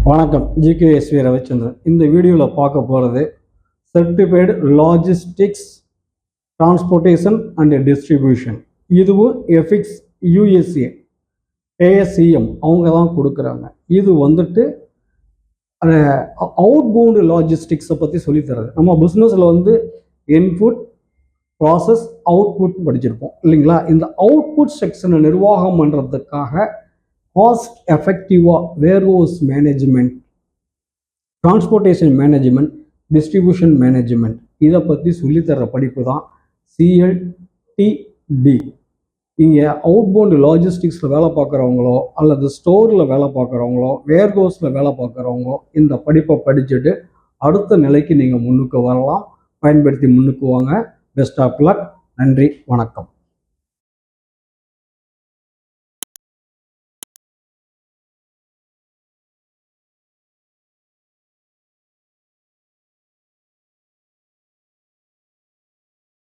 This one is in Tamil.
வணக்கம். ஜிகேஎஸ்வி ரவிச்சந்திரன். இந்த வீடியோவில் பார்க்க போகிறது certified logistics transportation and distribution. இதுவும் எஃபிக்ஸ் யூஎஸ்ஏ ஏஎஸ்சிஎம் அவங்க தான் கொடுக்குறாங்க. இது வந்துட்டு அவுட் பவுண்டு லாஜிஸ்டிக்ஸை பற்றி சொல்லித்தரது. நம்ம பிஸ்னஸில் இன்புட் ப்ராசஸ் அவுட்புட் படிச்சிருப்போம் இல்லைங்களா? இந்த அவுட்புட் செக்ஷனை நிர்வாகம் பண்ணுறதுக்காக காஸ்ட் எஃபெக்டிவாக warehouse management, transportation management, distribution management இதை பற்றி சொல்லித்தர படிப்பு தான் சிஎல்டிடி. இங்கே அவுட்பவுண்ட் லாஜிஸ்டிக்ஸில் வேலை பார்க்குறவங்களோ அல்லது ஸ்டோரில் வேலை பார்க்குறவங்களோ வேர்ஹவுஸில் வேலை பார்க்குறவங்களோ இந்த படிப்பை படிச்சுட்டு அடுத்த நிலைக்கு நீங்கள் முன்னுக்கு வரலாம். பயன்படுத்தி முன்னுக்கு வாங்க. Best of luck. நன்றி, வணக்கம்.